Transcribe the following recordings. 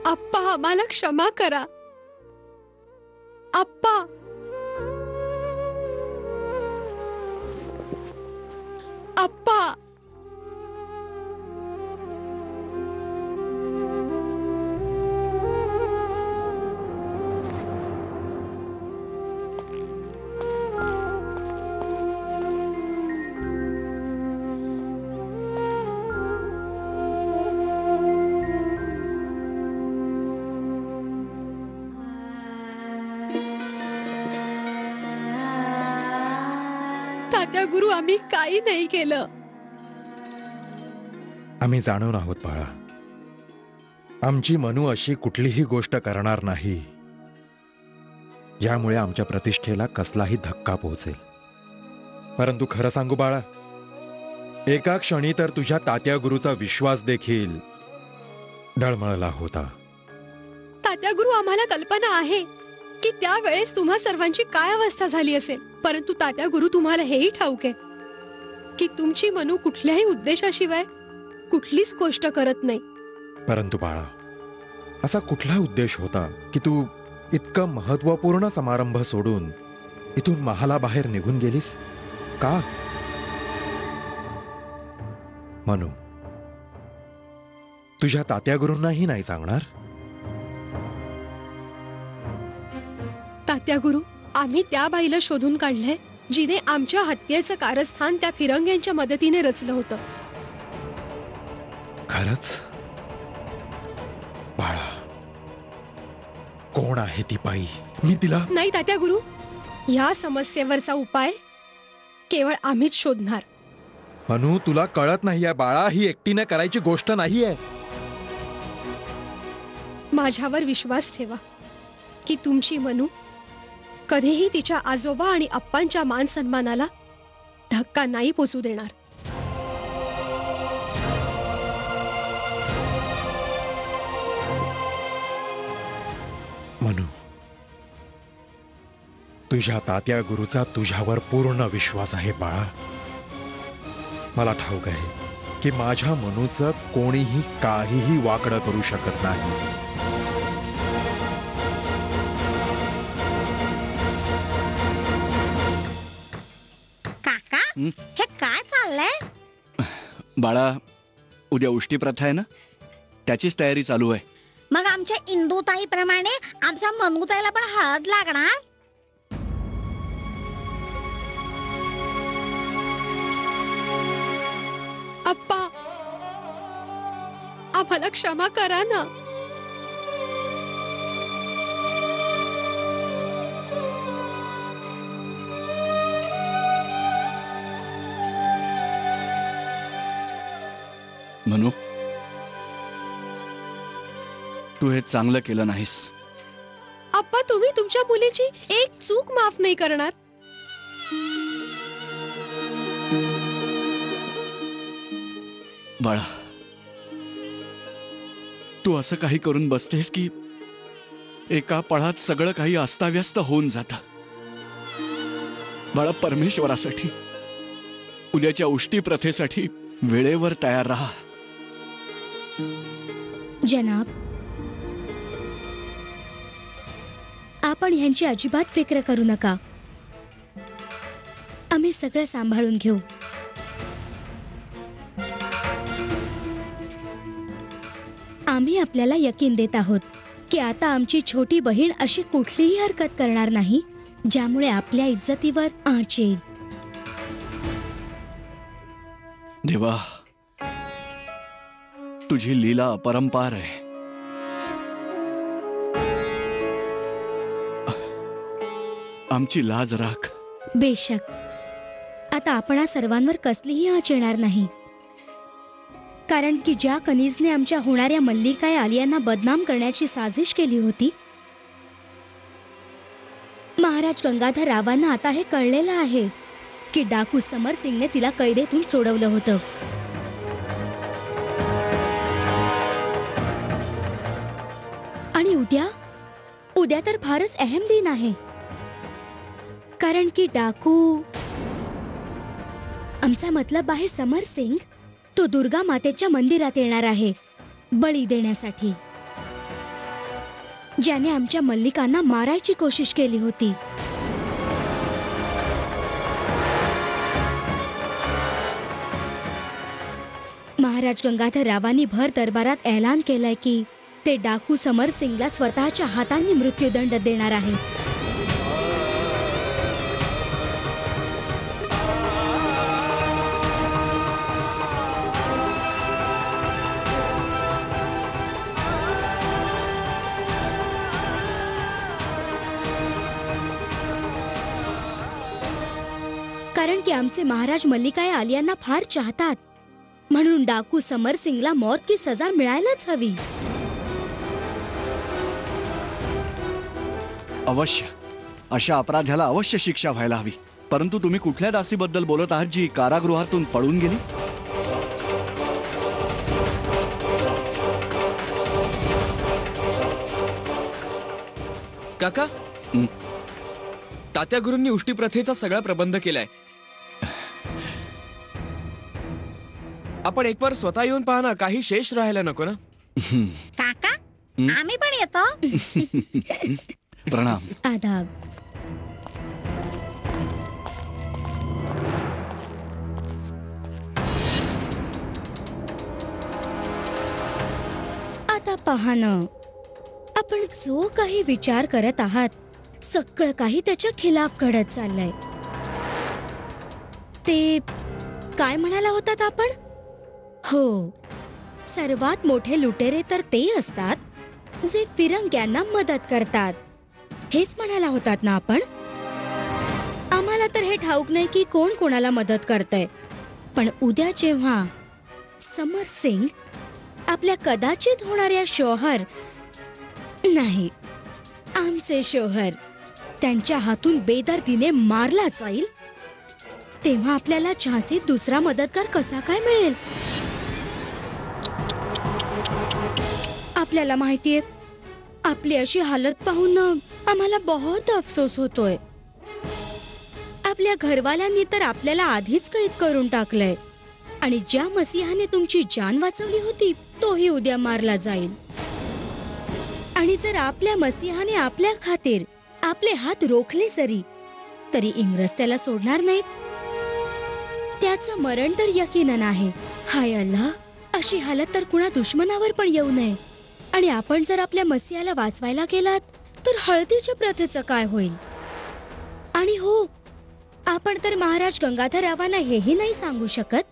आप्पा, आम्हाला क्षमा करा आप्पा. आप्पा, तात्या गुरु, आम्ही काही नाही केलं. आम्ही जाणून आहोत बाळा. आमची मनू अशी कुठलीही गोष्ट करणार नाही यामुळे आमच्या प्रतिष्ठेला कसलाही धक्का पोहोचेल. परंतु खरं सांगू बाळा, एका क्षणी तर तुझ्या तात्या गुरुचा विश्वास देखील डळमळला होता. तात्या गुरु, आम्हाला कल्पना आहे की त्यावेळेस तुम्हा सर्वांची काय अवस्था झाली असेल. परंतु तात्या गुरु, तुम्हाला हेही ठाऊक आहे की तुमची मनू कुठल्याही उद्देशाशिवाय कुठलीच गोष्ट करत नाही. परंतु बाळा, असा कुठला उद्देश होता की तू इतका महत्वपूर्ण समारंभ सोडून इथून महालाबाहेर निघून गेलीस का? मनू, तुझ्या तात्या गुरूंनाही नाही सांगणार? तात्या गुरु, आम्ही त्या बाईला शोधून काढलंय जिने आमच्या हत्येचं कारस्थान त्या फिरंग्यांच्या मदतीने रचलं होतं. खरंच? बाळा, कोण आहे ती बाई? मी तिला... नाही तात्या गुरु, या समस्येवरचा उपाय केवळ आम्हीच शोधणार. मनू, तुला कळत नाहीये बाळा, ही एकटीने करायची गोष्ट नाहीये. माझ्यावर विश्वास ठेवा की तुमची मनू कधीही तिच्या आजोबा आणि आप्पांच्या मान सन्मानाला धक्का नाही पोचू देणार. मनू, तुझ्या तात्या गुरुचा तुझ्यावर पूर्ण विश्वास आहे बाळा. मला ठाऊक आहे की माझ्या मनूचं कोणीही काहीही वाकडं करू शकत नाही. हे काय चाललंय? बाळा, उद्या उष्टी प्रथा आहे ना, त्याचीच तयारी चालू आहे. मग आमच्या इंदुताई प्रमाणे आमच्या मनूताईला पण हळद लागणार? आप्पा, आम्हाला क्षमा करा ना. मनू, तू हे चांगलं केलं नाहीस. आप्पा, तुम्ही तुमच्या मुलीची एक चूक माफ नाही करणार. बाळा, तू असं काही करून बसतेस की एका पळात सगळं काही अस्ताव्यस्त होऊन जातं. बाळा, परमेश्वरासाठी, उद्याच्या उष्टी प्रथेसाठी वेळेवर तयार राहा. जनाब, आपण ह्यांची अजिबात फिक्र करू नका. आम्ही सगळं सांभाळून घेऊ. आम्ही आपल्याला यकीन देत आहोत की आता आमची छोटी बहीण अशी कुठलीही हरकत करणार नाही ज्यामुळे आपल्या इज्जतीवर आँच येईल. देवा, तुझी लीला अपरंपार आहे. आमची लाज राख. बेशक, आता आपणा सर्वांवर कसलीही आँच येणार नाही. कारण की ज्या कनीजने आमच्या होणाऱ्या मल्लिका आलियांना बदनाम करण्याची साजिश केली होती, महाराज गंगाधर रावांना आता हे कळलेलं आहे की डाकू समर सिंगने तिला कैदेतून सोडवलं होतं. आणि उद्या तर फारच अहम दिन आहे. कारण की डाकू, आमचा मतलब आहे समर सिंग, तो दुर्गा मातेच्या मंदिरात येणार आहे बळी देण्यासाठी. ज्याने आमच्या मल्लिकांना मारायची कोशिश केली होती. महाराज गंगाधर रावांनी भर दरबारात ऐलान केलंय की ते डाकू समर सिंगला स्वतःच्या हातांनी मृत्यूदंड देणार आहेत. कारण की आमचे महाराज मल्लिका या आलियांना फार चाहतात, म्हणून डाकू समर सिंगला मौत की सजा मिळायलाच हवी. अवश्य अशा अपराध्याला अवश्य शिक्षा व्हायला हवी. परंतु तुम्ही कुठल्या दासीबद्दल बोलत आहात जी कारागृहातून पळून गेली? काका, तात्या गुरूंनी उष्टी प्रथेचा सगळा प्रबंध केलाय. आपण एक वार स्वतः येऊन पहा ना, काही शेष राहायला नको ना. काका आम्ही पण येतो. प्रणाम. आदाब. आता पहा ना, आपण जो काही विचार करत आहात सगळं काही त्याच्या खिलाफ घडत चाललंय. ते काय म्हणाला होतात आपण? हो, सर्वात मोठे लुटेरे तर ते असतात जे फिरंग्यांना मदत करतात, हेच म्हणाला होतात ना आपण? आम्हाला तर हे ठाऊक नाही की कोण कोणाला मदत करतंय, पण उद्या जेव्हा समर सिंग आपल्या कदाचित होणाऱ्या शोहर नाही, आमचे शोहर त्यांच्या हातून बेदर्दीने मारला जाईल, तेव्हा आपल्याला झांसीत दुसरा मदतगार कसा काय मिळेल? आपल्याला माहितीये, आपली अशी हालत पाहून आम्हाला बहुत अफसोस होतोय. आपल्या घरवाल्यांनी तर आपल्याला आधीच कैद करून टाकलंय, आणि ज्या मसीहाने तुमची जान वाचवली होती तोही उद्या मारला जाईल. आणि जर आपल्या मसीहाने आपल्या खातीर आपले हात रोखले जरी तरी इंग्रज त्याला सोडणार नाहीत. त्याचं मरण तर यकीनन आहे. हाय अल्लाह, अशी हालत तर कुणा दुश्मनावर पण येऊ नये. आणि आपण जर आपल्या मसीहाला वाचवायला गेलात तर हळदीच्या प्रथेचं काय होईल? आणि हो, आपण तर महाराज गंगाधर रावांना हेही नाही सांगू शकत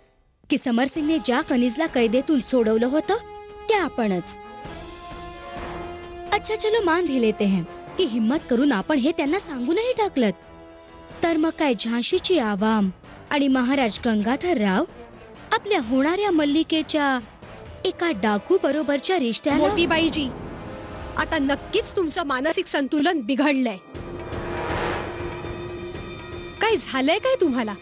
की समरसिंगने ज्या कनिजला कैदेतून सोडवलं होतं त्या आपणच. अच्छा चलो मान भी लेते हैं की हिम्मत करून आपण हे त्यांना सांगूनही टाकलं, तर मग काय झाशीची आवाम आणि महाराज गंगाधर राव आपल्या होणाऱ्या मल्लिकेच्या एका डाकू बरोबरच्या रिश्त्याला... मोतीबाईजी, आता नक्कीच तुमचं मानसिक संतुलन बिघडलंय. काय झालंय काय तुम्हाला?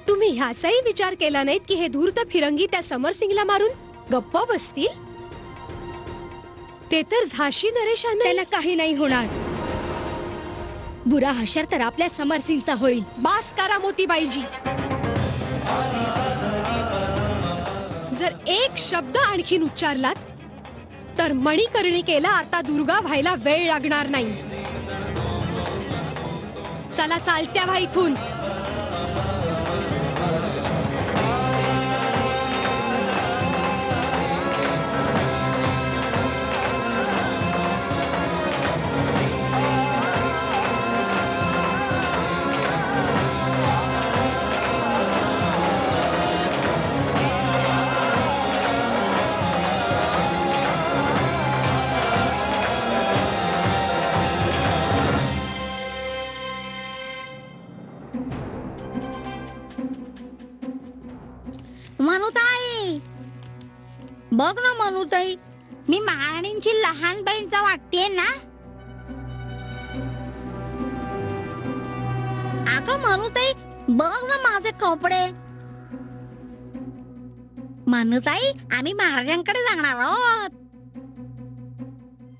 तुम्ही ह्याचाही विचार केला नाहीत की हे धूर्त फिरंगी त्या समरसिंगला मारून गप्प बसतील? ते तर झाशी नरेशांना... त्याला काही नाही होणार. बुरा हशर तर आपल्या समरसिंगचा होईल. बास करा मोतीबाईजी. जर एक शब्द आणखीन उच्चारलात तर मणिकर्णिकेला आता दुर्गा व्हायला वेळ लागणार नाही. चला चालत्या व्हा इथून. मनुताई, बघ ना मनुताई, मी महाराणींची लहान बहीण तर वाटतेय ना? अगं मनुताई, बघ ना माझे कपडे. मनुताई, आम्ही महाराजांकडे जाणार आहोत.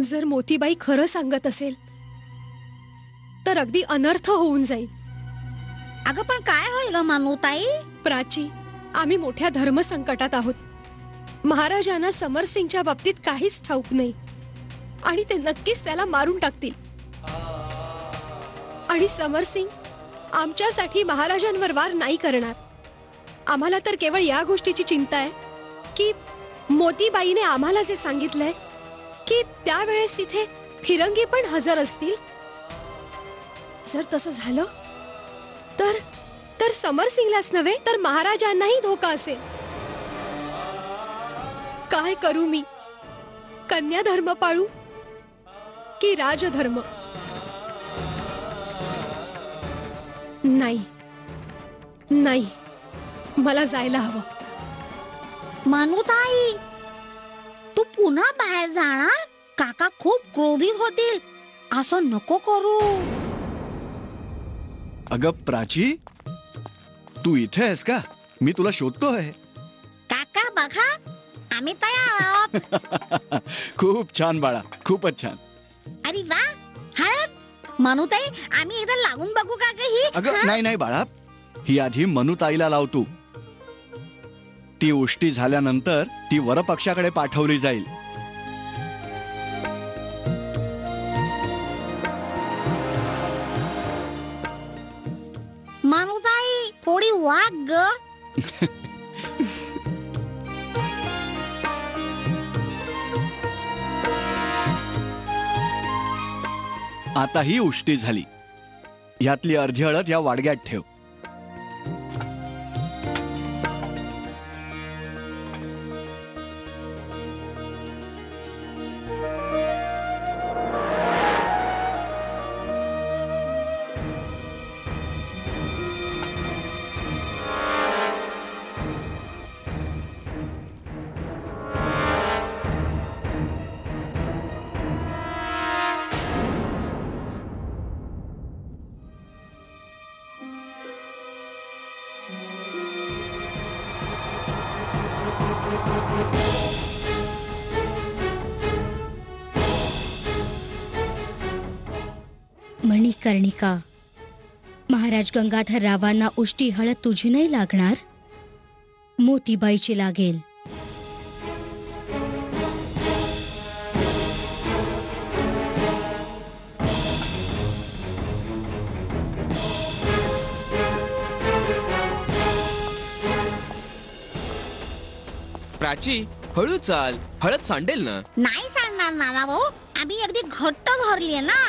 जर मोतीबाई खरं सांगत असेल तर अगदी अनर्थ होऊन जाईल. अगं पण काय होईल ग मनुताई? प्राची, आम्ही मोठ्या धर्मसंकटात आहोत. महाराजांना समरसिंगच्या बाबतीत काहीच ठाऊक नाही. आणि ते नक्कीच त्याला मारून टाकतील. आणि समरसिंग आमच्यासाठी महाराजांवर वार नाही करणार. आम्हाला तर केवळ या गोष्टीची चिंता आहे की मोतीबाईने आम्हाला जे सांगितलंय की त्यावेळेस तिथे फिरंगी पण हजर असतील. जर तसं झालं तर तर समरसिंगलाच नव्हे तर महाराजांनाही धोका असेल. काय करू मी? कन्याधर्म पाळू की राजधर्म? नाही नाही, मला जायला हवं. मानुताई, तू पुन्हा बाहेर जाणार? काका खूप क्रोधित होतील. असं नको करू. अगं प्राची, तू इथे आहेस का? मी तुला शोधतोय. काका बघा, आम्ही तयार आहोत. खूप छान बाळा, खूपच छान. अरे वा, हळद. मानुताई, आम्ही एकदा लावून बघू का ग ही? अगं नाही नाही बाळा, ही आधी मनुताईला लाव तू. ती उष्टी झाल्यानंतर ती वरपक्षाकडे पाठवली जाईल. मानुताई, थोडी वाघ ग. आता ही उष्टी झाली. यातली अर्धी हळद या वाडग्यात ठेव. मणिकर्णिका, महाराज गंगाधर रावांना उष्टी हळद तुझी नाही लागणार, मोतीबाईची लागेल. प्राची, हळू चाल. हळद सांडेल ना. नाही सांगणार नाना भाऊ, आम्ही अगदी घट्ट धरलीये ना.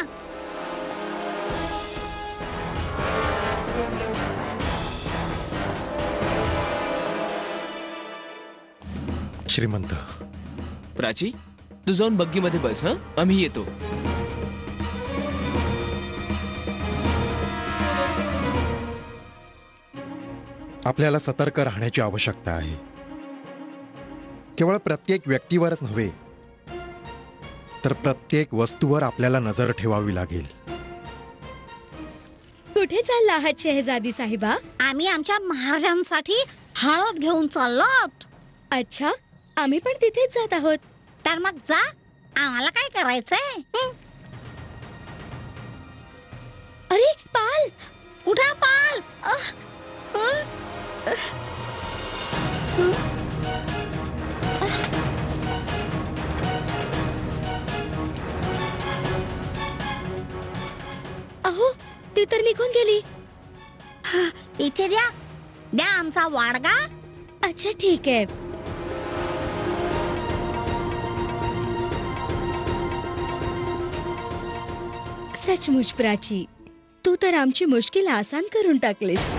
श्रीमंत, प्राची, तू जाऊन बग्गीमध्ये बस. हं, आम्ही येतो. आपल्याला सतर्क राहण्याची आवश्यकता आहे. केवळ प्रत्येक व्यक्तीवरच नव्हे तर प्रत्येक वस्तूवर आपल्याला नजर ठेवावी लागेल. कुठे चालला आहात शहजादी साहेबा? आम्ही आमच्या महाराजांसाठी हळद घेऊन चाललो आहोत. अच्छा, आम्ही पण तिथेच जात आहोत. तर मग जा, आम्हाला काय करायचंय? अरे पाल, कुठं पाल? अहो, ती तर निघून गेली. इथे द्या, द्या आमचा वाडगा. अच्छा ठीक आहे. सचमुच प्राची, तू तर आमची मुश्किल आसान करून टाकलीस.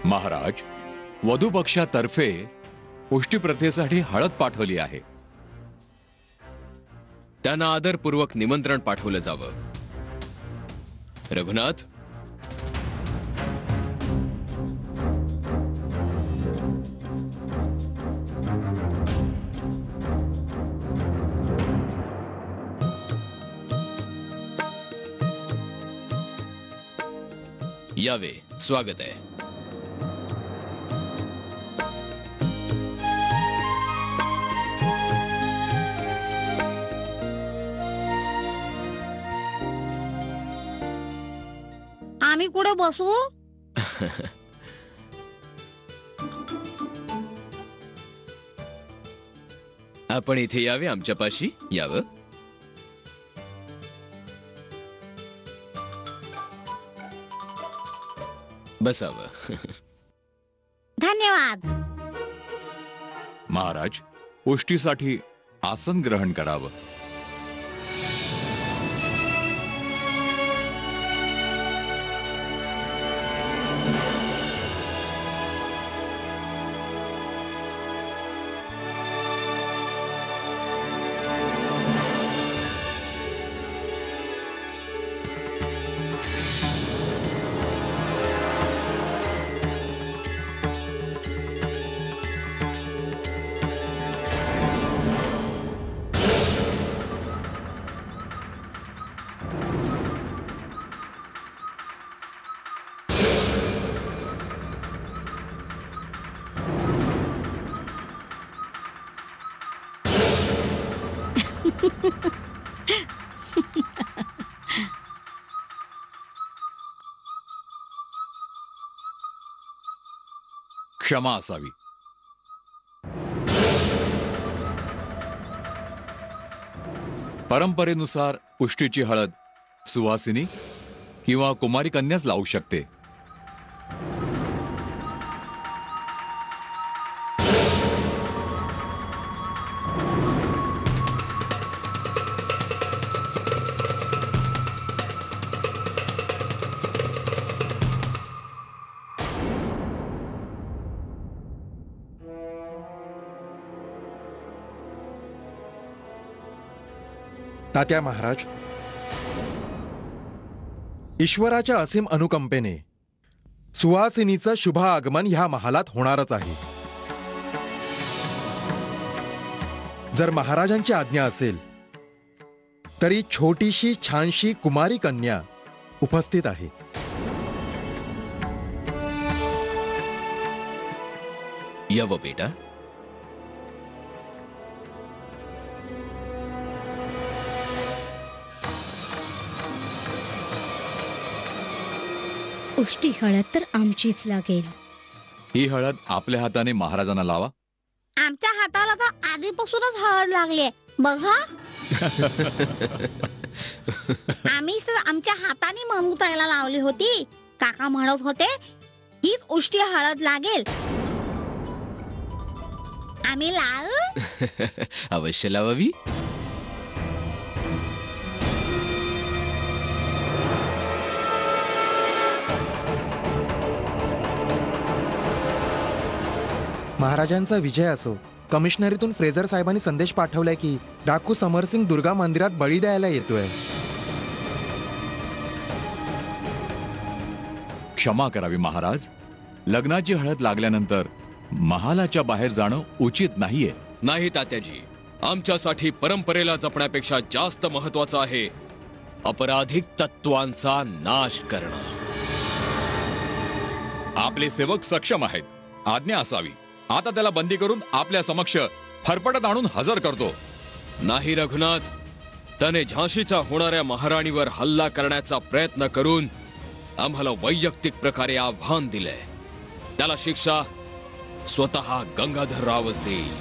महाराज, वधू पक्षातर्फे पुष्टी प्रथेसाठी हळद पाठवली आहे. त्यांना आदरपूर्वक निमंत्रण पाठवलं जावं. रघुनाथ, यावे, स्वागत आहे. आम्ही कुठे बसू? आपण इथे यावे, आमच्यापाशी यावं. बसावं. धन्यवाद. महाराज, उष्टीसाठी आसन ग्रहण करावं. क्षमा असावी. परंपरेनुसार उष्टीची हळद सुवासिनी किंवा कुमारी कन्याच लावू शकते. तात्या महाराज, ईश्वराच्या असीम अनुकंपेने सुवासिनीचं शुभ आगमन ह्या महालात होणारच आहे. जर महाराजांची आज्ञा असेल तरी छोटीशी छानशी कुमारी कन्या उपस्थित आहे. यावं बेटा. उष्टी हळद तर आमचीच लागेल. ही हळद आपल्या हाताने महाराजांना लावा. आमच्या हाताला तर आधीपासूनच हळद लागली बघा. आम्ही तर आमच्या हाताने मनुताईला लावली होती. काका म्हणत होते हीच उष्टी हळद लागेल. आम्ही लावू. अवश्य लावावी. महाराजांचा विजय असो. कमिशनरीतून फ्रेझर साहेबांनी संदेश पाठवलाय की डाकू समरसिंग दुर्गा मंदिरात बळी द्यायला येतोय. क्षमा करावी महाराज, लग्नाची हळद लागल्यानंतर महालाच्या बाहेर जाणं उचित नाहीये. नाही तात्याजी, आमच्यासाठी परंपरेला जपण्यापेक्षा जास्त महत्वाचं आहे अपराधिक तत्वांचा नाश करणं. आपले सेवक सक्षम आहेत. आज्ञा असावी. आता त्याला बंदी करून आपल्या समक्ष फरफटत आणून हजर करतो. नाही रघुनाथ, त्याने झाशीच्या होणाऱ्या महाराणीवर हल्ला करण्याचा प्रयत्न करून आम्हाला वैयक्तिक प्रकारे आव्हान दिलंय. त्याला शिक्षा स्वतः गंगाधररावच देईल.